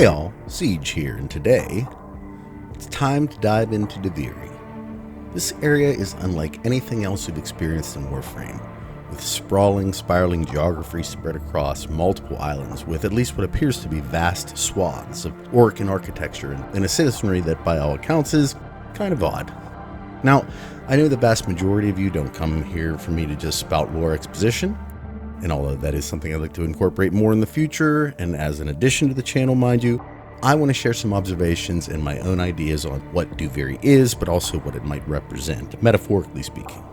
Hey all, Siege here, and today, it's time to dive into Duviri. This area is unlike anything else we've experienced in Warframe, with sprawling, spiraling geography spread across multiple islands with at least what appears to be vast swaths of Orcan architecture and a citizenry that by all accounts is kind of odd. Now, I know the vast majority of you don't come here for me to just spout lore exposition, and although that is something I'd like to incorporate more in the future, and as an addition to the channel, mind you, I want to share some observations and my own ideas on what Duviri is, but also what it might represent, metaphorically speaking.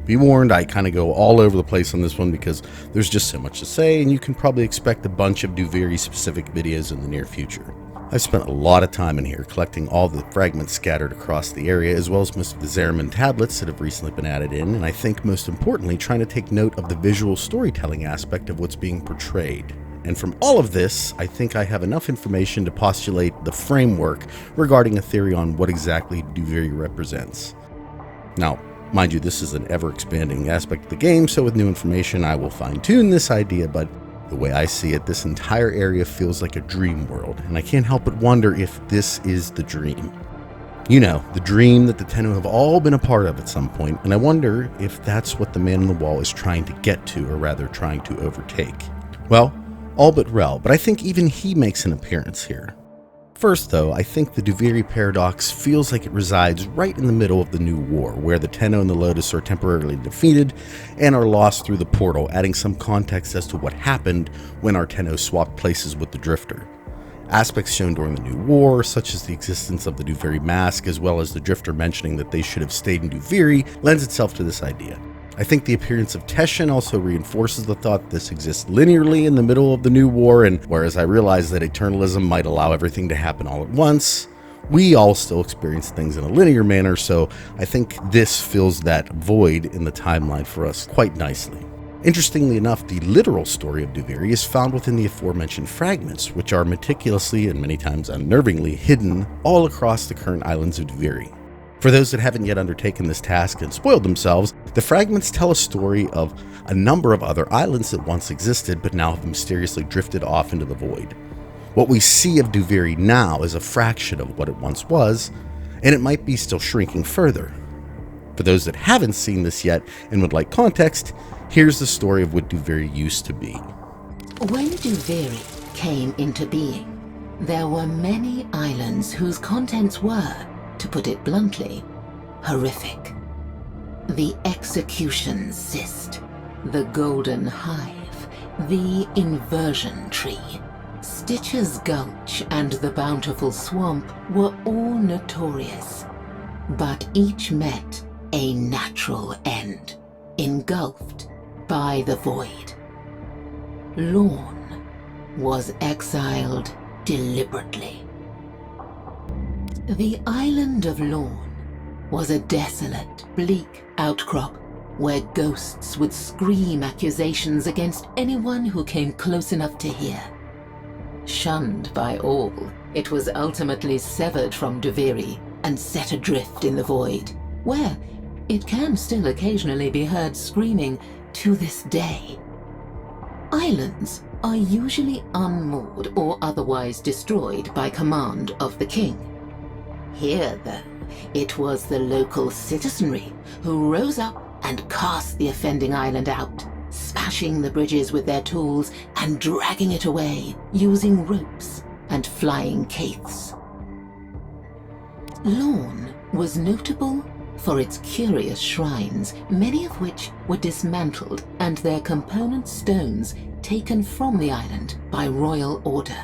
Be warned, I kind of go all over the place on this one because there's just so much to say, and you can probably expect a bunch of Duviri specific videos in the near future. I've spent a lot of time in here collecting all the fragments scattered across the area, as well as most of the Zariman tablets that have recently been added in, and I think most importantly trying to take note of the visual storytelling aspect of what's being portrayed. And from all of this, I think I have enough information to postulate the framework regarding a theory on what exactly Duviri represents. Now, mind you, this is an ever-expanding aspect of the game, so with new information I will fine-tune this idea, but the way I see it, this entire area feels like a dream world, and I can't help but wonder if this is the dream. You know, the dream that the Tenno have all been a part of at some point, and I wonder if that's what the man on the wall is trying to get to, or rather trying to overtake. Well, all but Rel, but I think even he makes an appearance here. First though, I think the Duviri paradox feels like it resides right in the middle of the new war, where the Tenno and the Lotus are temporarily defeated and are lost through the portal, adding some context as to what happened when our Tenno swapped places with the Drifter. Aspects shown during the new war, such as the existence of the Duviri mask, as well as the Drifter mentioning that they should have stayed in Duviri, lends itself to this idea. I think the appearance of Teshin also reinforces the thought this exists linearly in the middle of the new war, and whereas I realize that eternalism might allow everything to happen all at once, we all still experience things in a linear manner, so I think this fills that void in the timeline for us quite nicely. Interestingly enough, the literal story of Duviri is found within the aforementioned fragments, which are meticulously and many times unnervingly hidden all across the current islands of Duviri. For those that haven't yet undertaken this task and spoiled themselves, the fragments tell a story of a number of other islands that once existed but now have mysteriously drifted off into the void. What we see of Duviri now is a fraction of what it once was, and it might be still shrinking further. For those that haven't seen this yet and would like context, here's the story of what Duviri used to be. When Duviri came into being, there were many islands whose contents were, to put it bluntly, horrific. The Execution Cyst, the Golden Hive, the Inversion Tree, Stitcher's Gulch, and the Bountiful Swamp were all notorious, but each met a natural end, engulfed by the void. Lorn was exiled deliberately. The island of Lorn was a desolate, bleak outcrop where ghosts would scream accusations against anyone who came close enough to hear. Shunned by all, it was ultimately severed from Duviri and set adrift in the void, where it can still occasionally be heard screaming to this day. Islands are usually unmoored or otherwise destroyed by command of the king. Here, though, it was the local citizenry who rose up and cast the offending island out, smashing the bridges with their tools and dragging it away using ropes and flying caiths. Lorn was notable for its curious shrines, many of which were dismantled and their component stones taken from the island by royal order.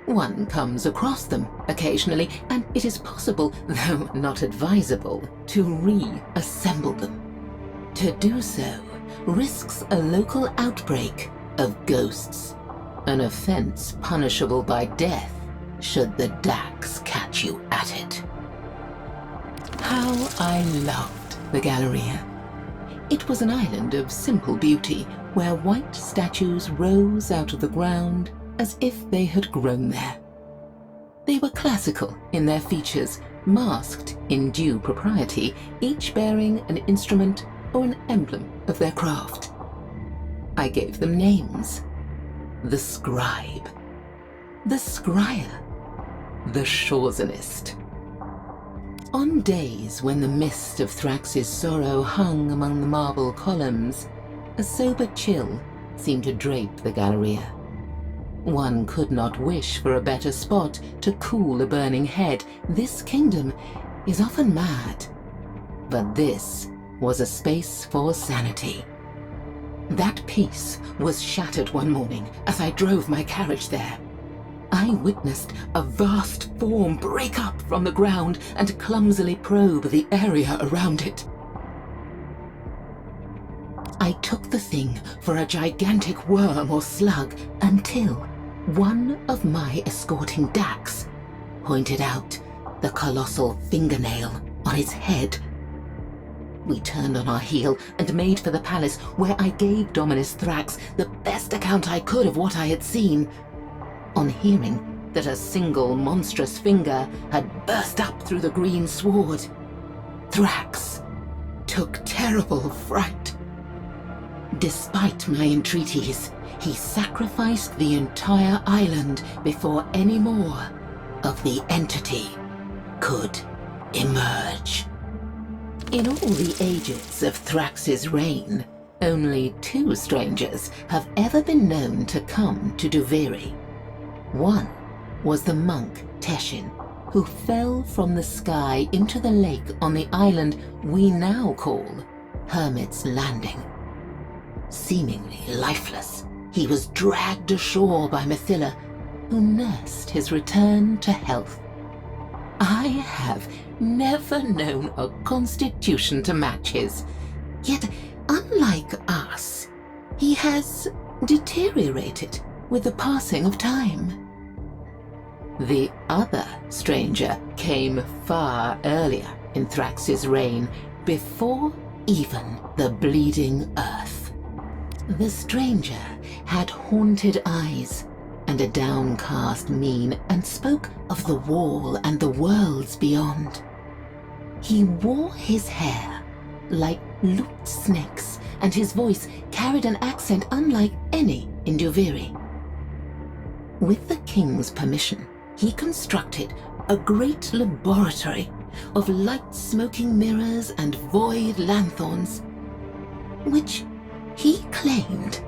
One comes across them occasionally, and it is possible, though not advisable, to reassemble them. To do so risks a local outbreak of ghosts, an offense punishable by death should the Dax catch you at it. How I loved the Galleria. It was an island of simple beauty where white statues rose out of the ground as if they had grown there. They were classical in their features, masked in due propriety, each bearing an instrument or an emblem of their craft. I gave them names. The Scribe, the scryer, the shoresanist. On days when the mist of Thrax's sorrow hung among the marble columns, a sober chill seemed to drape the Galleria. One could not wish for a better spot to cool a burning head. This kingdom is often mad, but this was a space for sanity. That peace was shattered one morning as I drove my carriage there. I witnessed a vast form break up from the ground and clumsily probe the area around it. I took the thing for a gigantic worm or slug until one of my escorting Dax pointed out the colossal fingernail on its head. We turned on our heel and made for the palace, where I gave Dominus Thrax the best account I could of what I had seen. On hearing that a single monstrous finger had burst up through the green sward, Thrax took terrible fright. Despite my entreaties, he sacrificed the entire island before any more of the entity could emerge. In all the ages of Thrax's reign, only 2 strangers have ever been known to come to Duviri. One was the monk Teshin, who fell from the sky into the lake on the island we now call Hermit's Landing. Seemingly lifeless, he was dragged ashore by Mithila, who nursed his return to health. I have never known a constitution to match his, yet unlike us, he has deteriorated with the passing of time. The other stranger came far earlier in Thrax's reign, before even the bleeding earth. The stranger had haunted eyes and a downcast mien, and spoke of the wall and the worlds beyond. He wore his hair like looped snakes, and his voice carried an accent unlike any in Duviri. With the king's permission, he constructed a great laboratory of light-smoking mirrors and void lanthorns, which he claimed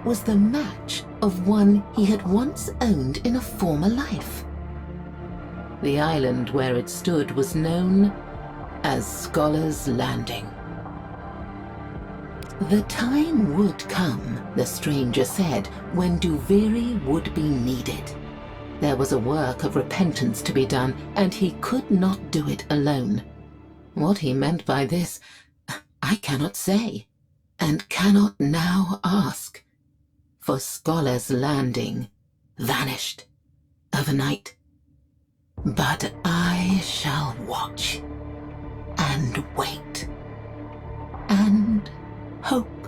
was the match of one he had once owned in a former life. The island where it stood was known as Scholar's Landing. The time would come, the stranger said, when Duviri would be needed. There was a work of repentance to be done, and he could not do it alone. What he meant by this, I cannot say, and cannot now ask. For Scholar's Landing vanished overnight. But I shall watch and wait and hope.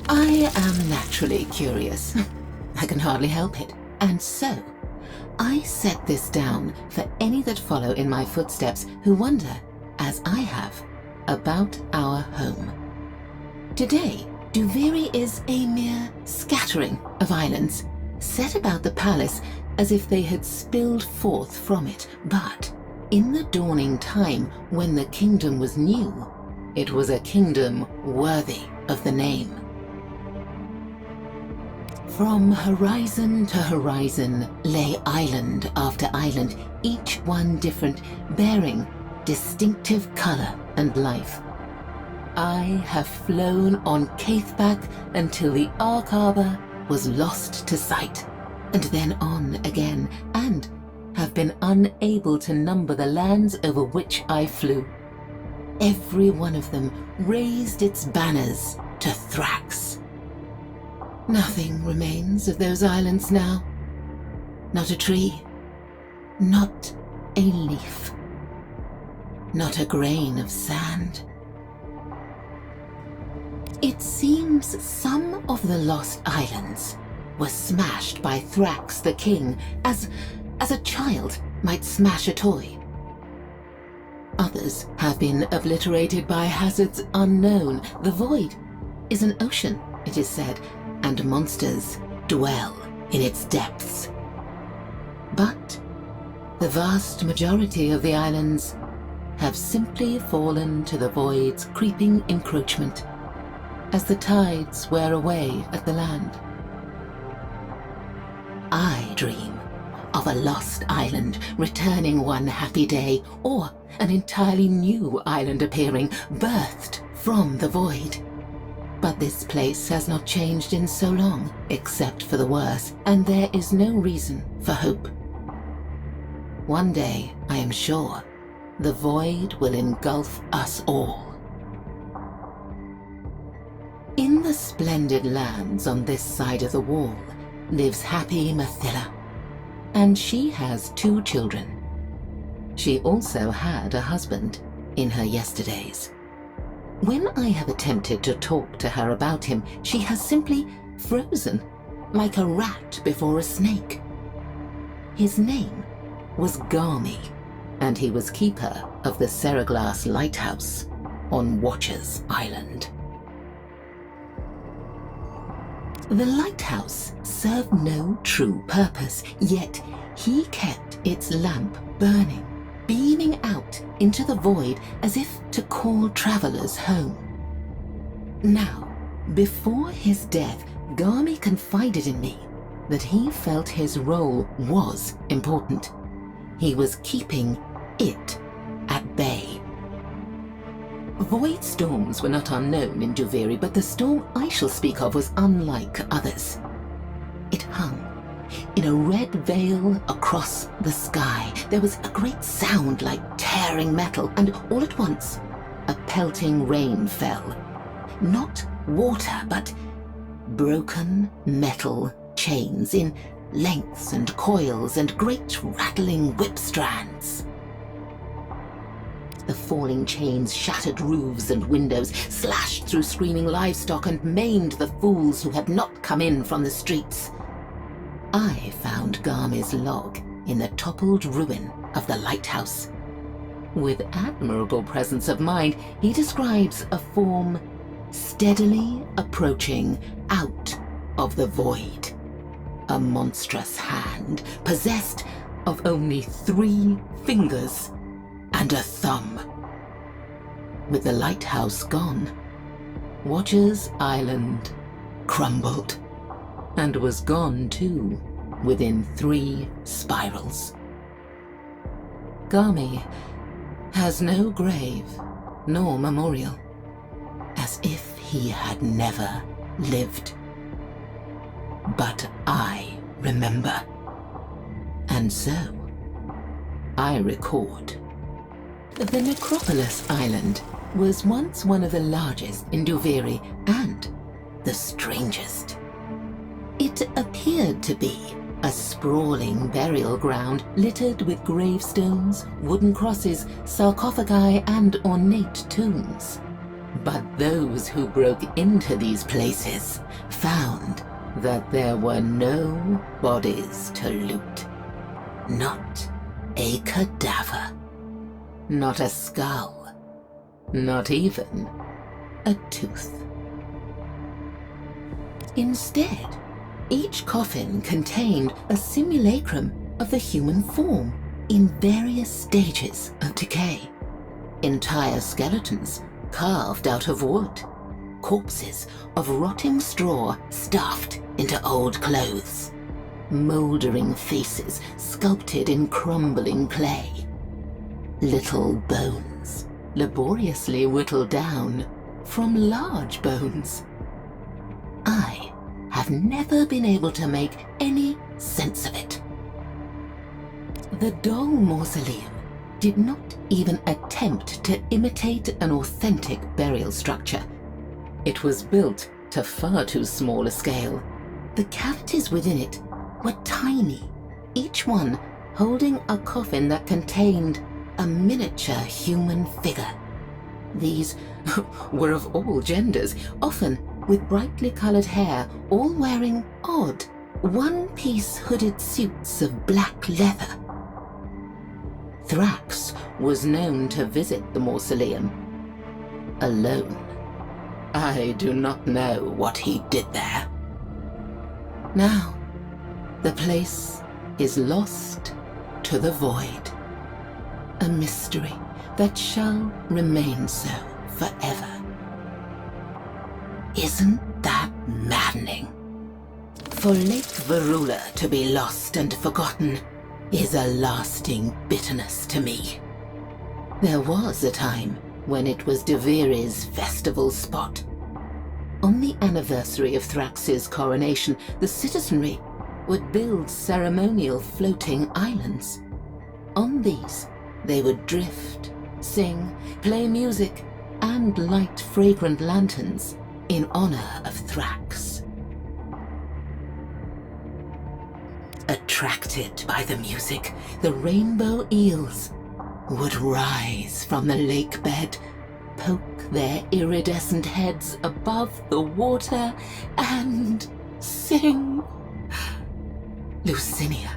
I am naturally curious. I can hardly help it. And so, I set this down for any that follow in my footsteps who wonder, as I have, about our home. Today, Duviri is a mere scattering of islands, set about the palace as if they had spilled forth from it. But in the dawning time when the kingdom was new, it was a kingdom worthy of the name. From horizon to horizon lay island after island, each one different, bearing distinctive color and life. I have flown on Caithback until the Ark Harbor was lost to sight, and then on again, and have been unable to number the lands over which I flew. Every one of them raised its banners to Thrax. Nothing remains of those islands now. Not a tree, not a leaf, not a grain of sand. It seems some of the lost islands were smashed by Thrax the king, as a child might smash a toy. Others have been obliterated by hazards unknown. The void is an ocean, it is said, and monsters dwell in its depths. But the vast majority of the islands have simply fallen to the void's creeping encroachment as the tides wear away at the land. I dream of a lost island returning one happy day, or an entirely new island appearing, birthed from the void. But this place has not changed in so long, except for the worse, and there is no reason for hope. One day, I am sure, the void will engulf us all. In the splendid lands on this side of the wall lives happy Mathila, and she has 2 children. She also had a husband in her yesterdays. When I have attempted to talk to her about him, she has simply frozen, like a rat before a snake. His name was Garmy, and he was keeper of the Seraglass Lighthouse on Watcher's Island. The lighthouse served no true purpose, yet he kept its lamp burning, beaming out into the void as if to call travelers home. Now, before his death, Garmy confided in me that he felt his role was important. He was keeping it at bay. Void storms were not unknown in Duviri, but the storm I shall speak of was unlike others. It hung in a red veil across the sky. There was a great sound like tearing metal, and all at once, a pelting rain fell. Not water, but broken metal chains in lengths and coils and great rattling whip strands. The falling chains shattered roofs and windows, slashed through screaming livestock, and maimed the fools who had not come in from the streets. I found Garmy's log in the toppled ruin of the lighthouse. With admirable presence of mind, he describes a form steadily approaching out of the void. A monstrous hand, possessed of only 3 fingers and a thumb. With the lighthouse gone, Watcher's Island crumbled, and was gone too, within 3 spirals. Garmy has no grave nor memorial, as if he had never lived. But I remember, and so I record. The Necropolis Island was once one of the largest in Duviri and the strangest. It appeared to be a sprawling burial ground littered with gravestones, wooden crosses, sarcophagi, and ornate tombs. But those who broke into these places found that there were no bodies to loot. Not a cadaver. Not a skull. Not even a tooth. Instead, each coffin contained a simulacrum of the human form in various stages of decay. Entire skeletons carved out of wood. Corpses of rotting straw stuffed into old clothes. Mouldering faces sculpted in crumbling clay. Little bones laboriously whittled down from large bones. I have never been able to make any sense of it. The doll mausoleum did not even attempt to imitate an authentic burial structure. It was built to far too small a scale. The cavities within it were tiny, each one holding a coffin that contained a miniature human figure. These were of all genders, often with brightly colored hair, all wearing odd, one-piece hooded suits of black leather. Thrax was known to visit the mausoleum alone. I do not know what he did there. Now, the place is lost to the void. A mystery that shall remain so forever. Isn't that maddening? For Lake Varula to be lost and forgotten is a lasting bitterness to me. There was a time when it was Duviri's festival spot. On the anniversary of Thrax's coronation, the citizenry would build ceremonial floating islands. On these, they would drift, sing, play music, and light fragrant lanterns in honor of Thrax. Attracted by the music, the rainbow eels would rise from the lake bed, poke their iridescent heads above the water, and sing. Lucinia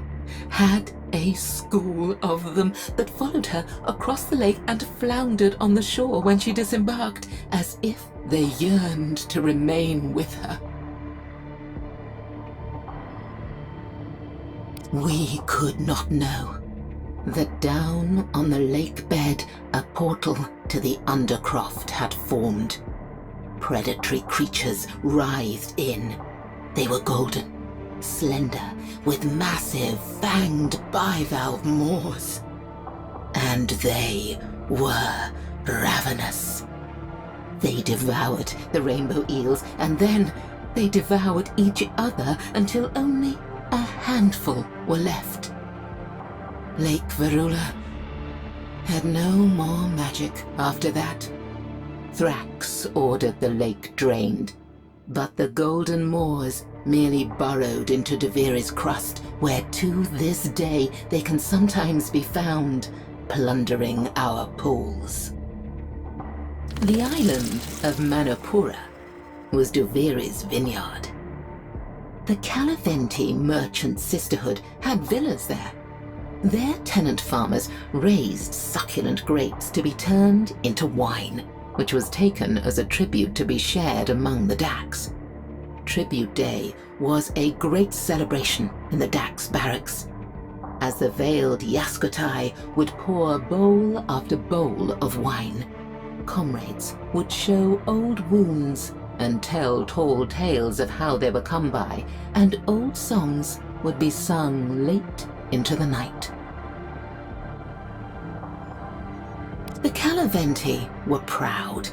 had a school of them that followed her across the lake and floundered on the shore when she disembarked, as if they yearned to remain with her. We could not know that down on the lake bed a portal to the Undercroft had formed. Predatory creatures writhed in. They were golden, slender, with massive fanged bivalve maws. And they were ravenous. They devoured the rainbow eels, and then they devoured each other until only a handful were left. Lake Varula had no more magic after that. Thrax ordered the lake drained, but the golden moors merely burrowed into Duviri's crust, where to this day they can sometimes be found plundering our pools. The island of Manapura was Duviri's vineyard. The Calaventi merchant sisterhood had villas there. Their tenant farmers raised succulent grapes to be turned into wine, which was taken as a tribute to be shared among the Dax. Tribute Day was a great celebration in the Dax barracks, as the veiled Yaskotai would pour bowl after bowl of wine. Comrades would show old wounds and tell tall tales of how they were come by, and old songs would be sung late into the night. The Calaventi were proud.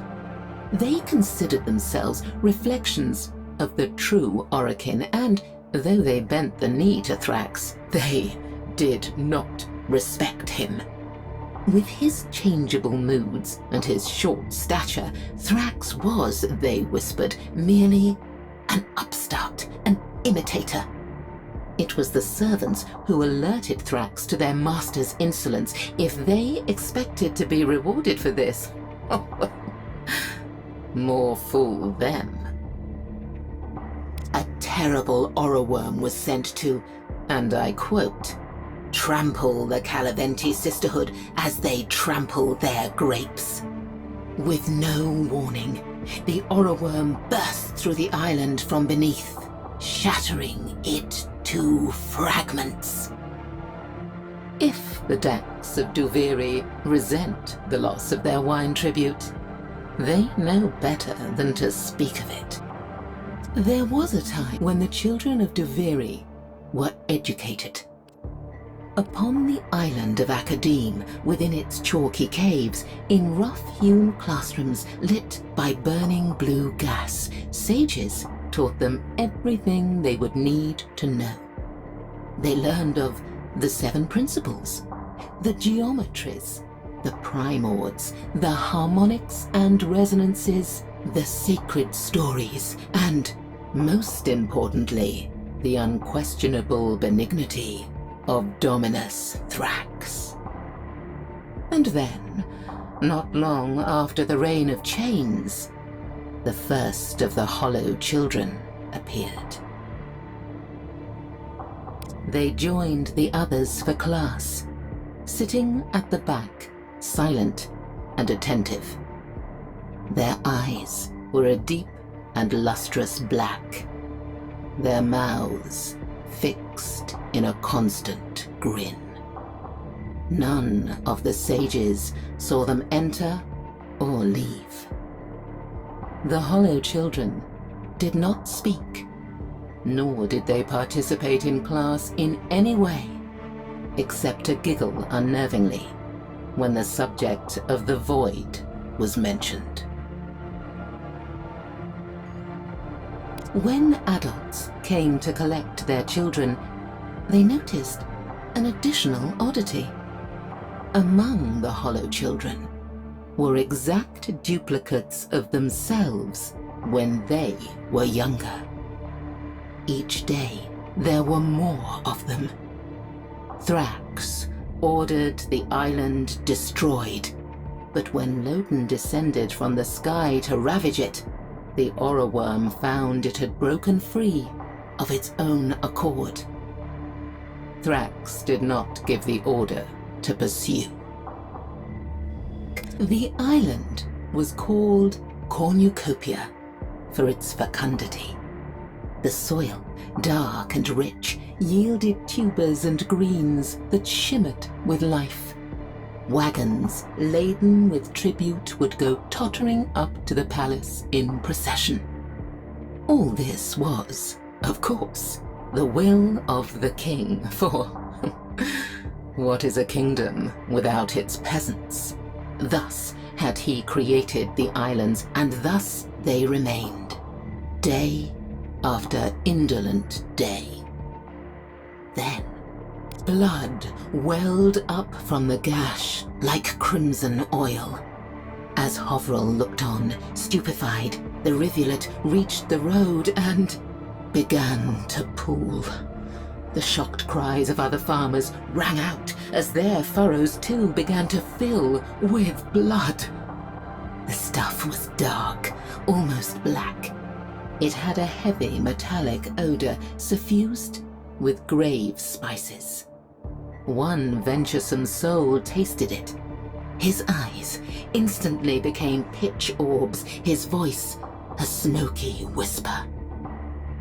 They considered themselves reflections of the true Orokin, and though they bent the knee to Thrax, they did not respect him. With his changeable moods and his short stature, Thrax was, they whispered, merely an upstart, an imitator. It was the servants who alerted Thrax to their master's insolence. If they expected to be rewarded for this, more fool them. A terrible Oroworm was sent to, and I quote, trample the Calaventi sisterhood as they trample their grapes. With no warning, the Oroworm burst through the island from beneath, shattering it to fragments. If the Dax of Duviri resent the loss of their wine tribute, they know better than to speak of it. There was a time when the children of Duviri were educated. Upon the island of Academe, within its chalky caves, in rough-hewn classrooms lit by burning blue gas, sages taught them everything they would need to know. They learned of the 7 principles, the geometries, the primords, the harmonics and resonances, the sacred stories, and, most importantly, the unquestionable benignity of Dominus Thrax. And then, not long after the reign of chains, the first of the Hollow Children appeared. They joined the others for class, sitting at the back, silent and attentive. Their eyes were a deep and lustrous black, their mouths fixed in a constant grin. None of the sages saw them enter or leave. The Hollow Children did not speak, nor did they participate in class in any way, except to giggle unnervingly when the subject of the void was mentioned. When adults came to collect their children, they noticed an additional oddity. Among the Hollow Children were exact duplicates of themselves when they were younger. Each day, there were more of them. Thrax ordered the island destroyed, but when Loden descended from the sky to ravage it, the aura worm found it had broken free of its own accord. Thrax did not give the order to pursue. The island was called Cornucopia for its fecundity. The soil, dark and rich, yielded tubers and greens that shimmered with life. Wagons laden with tribute would go tottering up to the palace in procession. All this was, of course, the will of the king, for what is a kingdom without its peasants? Thus had he created the islands, and thus they remained, day after indolent day. Then blood welled up from the gash like crimson oil. As Hovril looked on, stupefied, the rivulet reached the road and began to pool. The shocked cries of other farmers rang out as their furrows too began to fill with blood. The stuff was dark, almost black. It had a heavy metallic odor suffused with grave spices. One venturesome soul tasted it. His eyes instantly became pitch orbs, his voice a smoky whisper.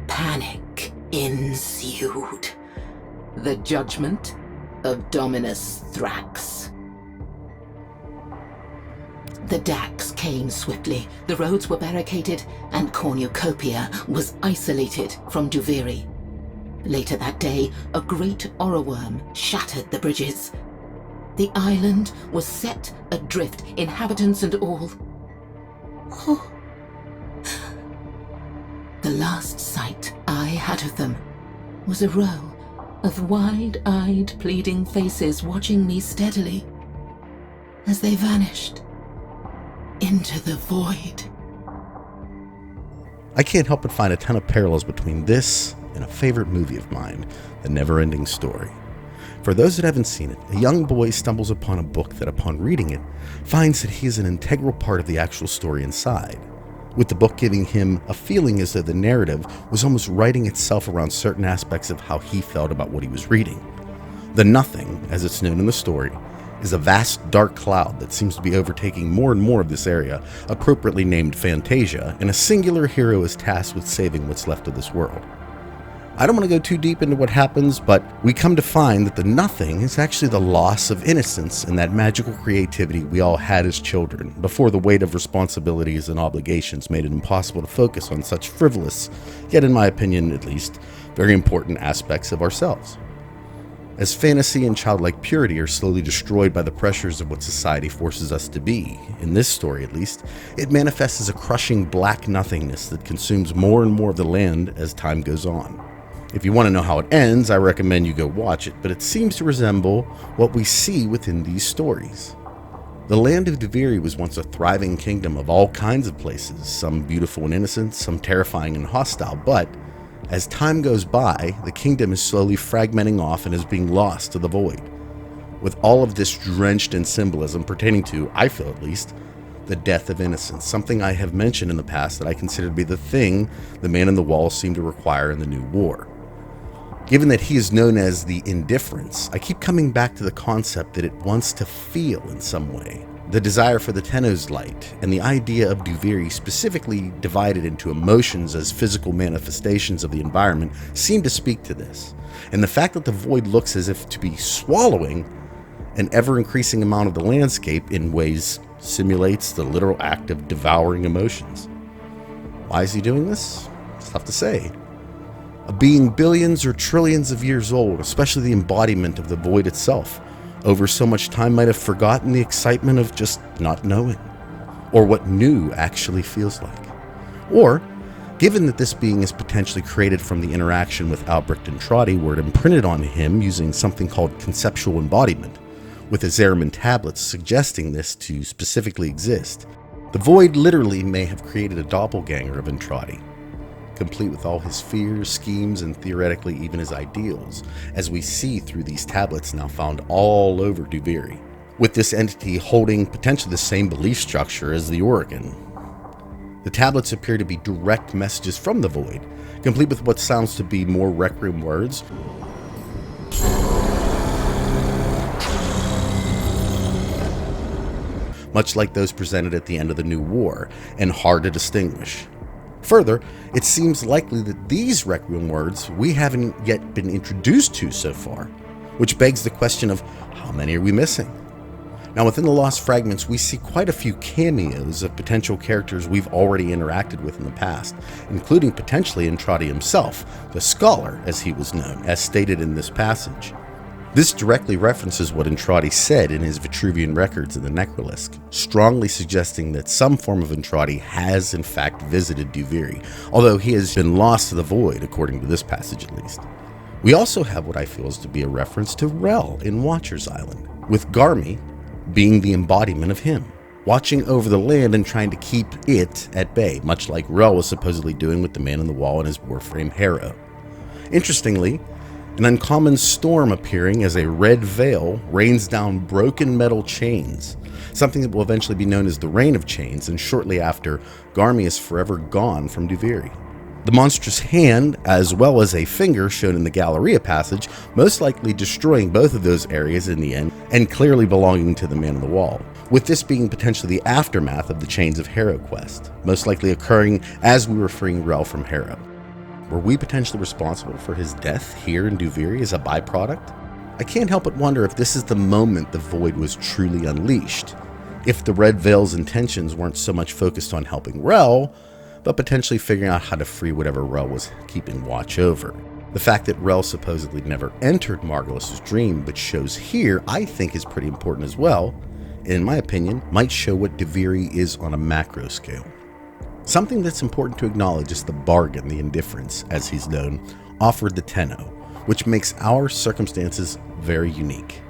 Panic ensued. The judgment of Dominus Thrax. The Dax came swiftly, the roads were barricaded, and Cornucopia was isolated from Duviri. Later that day, a great aura worm shattered the bridges. The island was set adrift, inhabitants and all. Oh. The last sight I had of them was a row of wide-eyed, pleading faces watching me steadily as they vanished into the void. I can't help but find a ton of parallels between this and a favorite movie of mine, The Never-Ending Story. For those that haven't seen it, a young boy stumbles upon a book that, upon reading it, finds that he is an integral part of the actual story inside, with the book giving him a feeling as though the narrative was almost writing itself around certain aspects of how he felt about what he was reading. The Nothing, as it's known in the story, is a vast dark cloud that seems to be overtaking more and more of this area, appropriately named Fantasia, and a singular hero is tasked with saving what's left of this world. I don't want to go too deep into what happens, but we come to find that the Nothing is actually the loss of innocence and that magical creativity we all had as children, before the weight of responsibilities and obligations made it impossible to focus on such frivolous, yet in my opinion at least, very important aspects of ourselves. As fantasy and childlike purity are slowly destroyed by the pressures of what society forces us to be, in this story at least, it manifests as a crushing black nothingness that consumes more and more of the land as time goes on. If you want to know how it ends, I recommend you go watch it, but it seems to resemble what we see within these stories. The land of Duviri was once a thriving kingdom of all kinds of places, some beautiful and innocent, some terrifying and hostile, but as time goes by, the kingdom is slowly fragmenting off and is being lost to the void. With all of this drenched in symbolism pertaining to, I feel at least, the death of innocence, something I have mentioned in the past that I consider to be the thing the Man in the Wall seemed to require in the New War. Given that he is known as the Indifference, I keep coming back to the concept that it wants to feel in some way, the desire for the Tenno's light, and the idea of Duviri specifically divided into emotions as physical manifestations of the environment seem to speak to this. And the fact that the void looks as if to be swallowing an ever-increasing amount of the landscape in ways simulates the literal act of devouring emotions. Why is he doing this? It's tough to say. A being billions or trillions of years old, especially the embodiment of the void itself, over so much time might have forgotten the excitement of just not knowing, or what new actually feels like. Or, given that this being is potentially created from the interaction with Albrecht and Trotty, were imprinted on him using something called conceptual embodiment, with the Zariman tablets suggesting this to specifically exist, the void literally may have created a doppelganger of Entradi, complete with all his fears, schemes, and theoretically even his ideals, as we see through these tablets now found all over Duviri, with this entity holding potentially the same belief structure as the Oregon. The tablets appear to be direct messages from the void, complete with what sounds to be more Requiem words, much like those presented at the end of the New War, and hard to distinguish. Further, it seems likely that these Requiem words we haven't yet been introduced to so far, which begs the question of how many are we missing? Now, within the Lost Fragments, we see quite a few cameos of potential characters we've already interacted with in the past, including potentially Entradi himself, the Scholar as he was known, as stated in this passage. This directly references what Entradi said in his Vitruvian records in the Necrolisk, strongly suggesting that some form of Entradi has in fact visited Duviri, although he has been lost to the void, according to this passage at least. We also have what I feel is to be a reference to Rel in Watcher's Island, with Garmy being the embodiment of him, watching over the land and trying to keep it at bay, much like Rel was supposedly doing with the Man in the Wall and his Warframe Harrow. Interestingly, an uncommon storm appearing as a red veil rains down broken metal chains, something that will eventually be known as the Rain of Chains, and shortly after, Garmy is forever gone from Duviri. The monstrous hand, as well as a finger shown in the Galleria passage, most likely destroying both of those areas in the end, and clearly belonging to the Man on the Wall, with this being potentially the aftermath of the Chains of Harrow quest, most likely occurring as we were freeing Rel from Harrow. Were we potentially responsible for his death here in Duviri as a byproduct? I can't help but wonder if this is the moment the void was truly unleashed, if the Red Veil's intentions weren't so much focused on helping Rel, but potentially figuring out how to free whatever Rel was keeping watch over. The fact that Rel supposedly never entered Margulis's dream, but shows here, I think is pretty important as well, and in my opinion, might show what Duviri is on a macro scale. Something that's important to acknowledge is the bargain, the indifference, as he's known, offered the Tenno, which makes our circumstances very unique.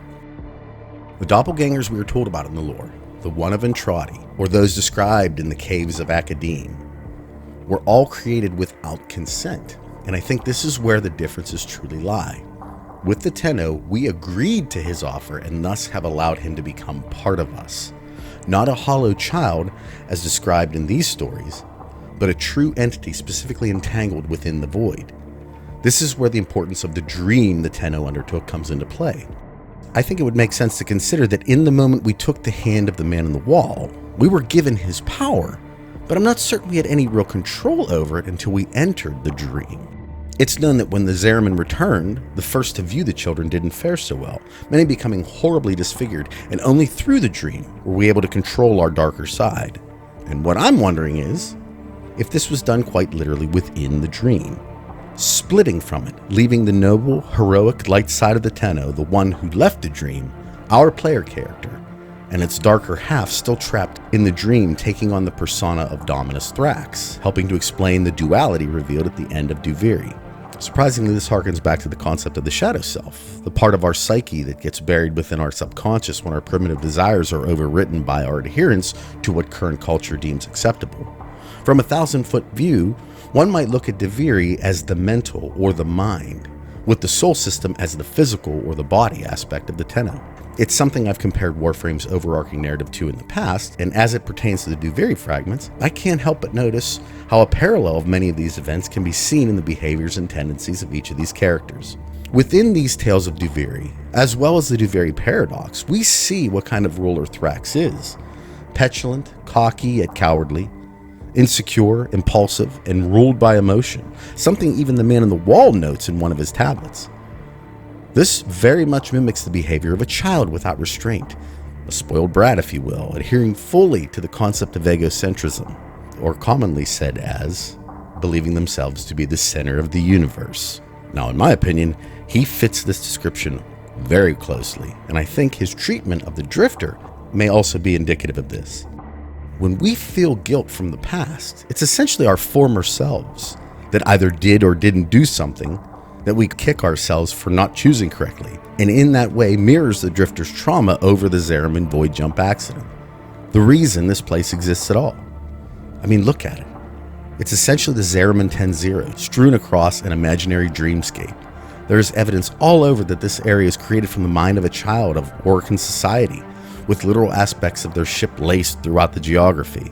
The doppelgangers we are told about in the lore, the one of Entradi, or those described in the caves of Academe, were all created without consent, and I think this is where the differences truly lie. With the Tenno, we agreed to his offer and thus have allowed him to become part of us. Not a hollow child, as described in these stories, but a true entity specifically entangled within the void. This is where the importance of the dream the Tenno undertook comes into play. I think it would make sense to consider that in the moment we took the hand of the Man on the Wall, we were given his power, but I'm not certain we had any real control over it until we entered the dream. It's known that when the Zariman returned, the first to view the children didn't fare so well, many becoming horribly disfigured, and only through the dream were we able to control our darker side. And what I'm wondering is, if this was done quite literally within the dream, splitting from it, leaving the noble, heroic light side of the Tenno, the one who left the dream, our player character, and its darker half still trapped in the dream, taking on the persona of Dominus Thrax, helping to explain the duality revealed at the end of Duviri. Surprisingly, this harkens back to the concept of the shadow self, the part of our psyche that gets buried within our subconscious when our primitive desires are overwritten by our adherence to what current culture deems acceptable. From a 1,000-foot view, one might look at Duviri as the mental or the mind, with the soul system as the physical or the body aspect of the Tenno. It's something I've compared Warframe's overarching narrative to in the past, and as it pertains to the Duviri fragments, I can't help but notice how a parallel of many of these events can be seen in the behaviors and tendencies of each of these characters. Within these tales of Duviri, as well as the Duviri paradox, we see what kind of ruler Thrax is, petulant, cocky yet cowardly, insecure, impulsive, and ruled by emotion, something even the man in the wall notes in one of his tablets. This very much mimics the behavior of a child without restraint, a spoiled brat, if you will, adhering fully to the concept of egocentrism, or commonly said as believing themselves to be the center of the universe. Now, in my opinion, he fits this description very closely, and I think his treatment of the Drifter may also be indicative of this. When we feel guilt from the past, it's essentially our former selves that either did or didn't do something that we kick ourselves for not choosing correctly, and in that way mirrors the Drifter's trauma over the Zariman void jump accident. The reason this place exists at all. I mean, look at it. It's essentially the Zariman 10-0 strewn across an imaginary dreamscape. There is evidence all over that this area is created from the mind of a child of Orkan society, with literal aspects of their ship laced throughout the geography.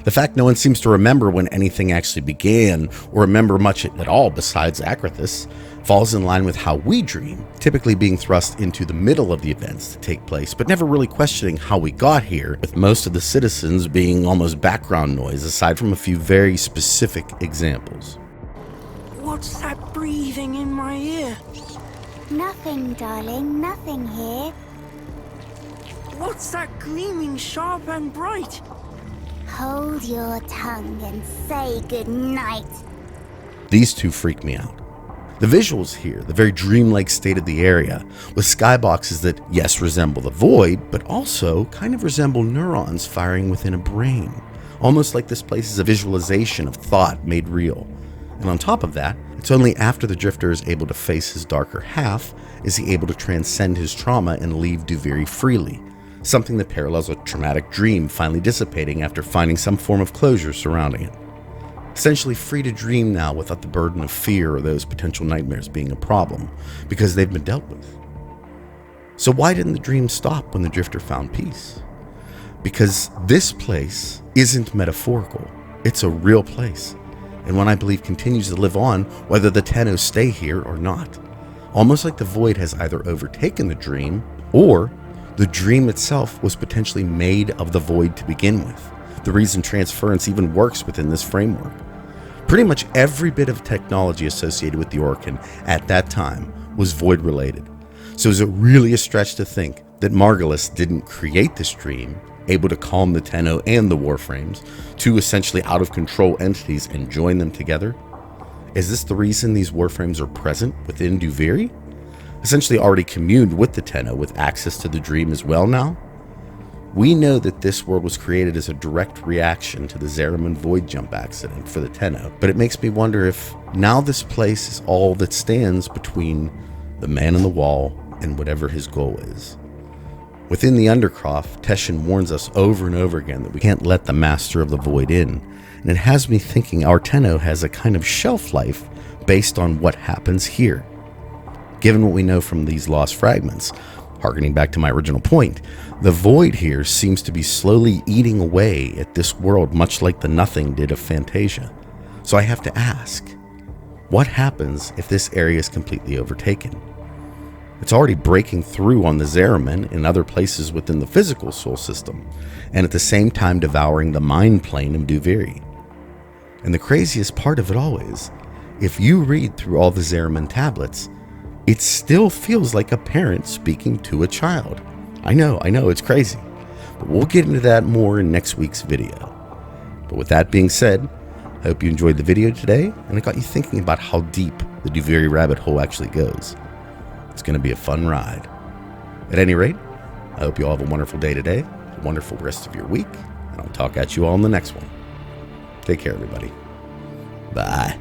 The fact no one seems to remember when anything actually began, or remember much at all besides Akrathis, falls in line with how we dream, typically being thrust into the middle of the events to take place, but never really questioning how we got here, with most of the citizens being almost background noise, aside from a few very specific examples. What's that breathing in my ear? Nothing, darling, nothing here. What's that gleaming sharp and bright? Hold your tongue and say good night. These two freak me out. The visuals here, the very dreamlike state of the area, with skyboxes that, yes, resemble the void, but also kind of resemble neurons firing within a brain. Almost like this place is a visualization of thought made real. And on top of that, it's only after the Drifter is able to face his darker half is he able to transcend his trauma and leave Duviri freely. Something that parallels a traumatic dream finally dissipating after finding some form of closure surrounding it. Essentially free to dream now without the burden of fear or those potential nightmares being a problem, because they've been dealt with. So why didn't the dream stop when the Drifter found peace? Because this place isn't metaphorical, it's a real place, and one I believe continues to live on whether the Tenno stay here or not. Almost like the void has either overtaken the dream, or the dream itself was potentially made of the void to begin with. The reason transference even works within this framework. Pretty much every bit of technology associated with the Orkan at that time was void related. So is it really a stretch to think that Margulis didn't create this dream, able to calm the Tenno and the Warframes, two essentially out of control entities, and join them together? Is this the reason these Warframes are present within Duviri? Essentially already communed with the Tenno with access to the dream as well now? We know that this world was created as a direct reaction to the Zariman void jump accident for the Tenno, but it makes me wonder if now this place is all that stands between the man in the wall and whatever his goal is. Within the Undercroft, Teshin warns us over and over again that we can't let the master of the void in, and it has me thinking our Tenno has a kind of shelf life based on what happens here. Given what we know from these lost fragments, harkening back to my original point, the void here seems to be slowly eating away at this world much like the nothing did of Fantasia. So I have to ask, what happens if this area is completely overtaken? It's already breaking through on the Zariman and other places within the physical soul system, and at the same time devouring the mind plane of Duviri. And the craziest part of it all is, if you read through all the Zariman tablets, it still feels like a parent speaking to a child. I know, it's crazy. But we'll get into that more in next week's video. But with that being said, I hope you enjoyed the video today, and it got you thinking about how deep the Duviri rabbit hole actually goes. It's going to be a fun ride. At any rate, I hope you all have a wonderful day today, a wonderful rest of your week, and I'll talk at you all in the next one. Take care, everybody. Bye.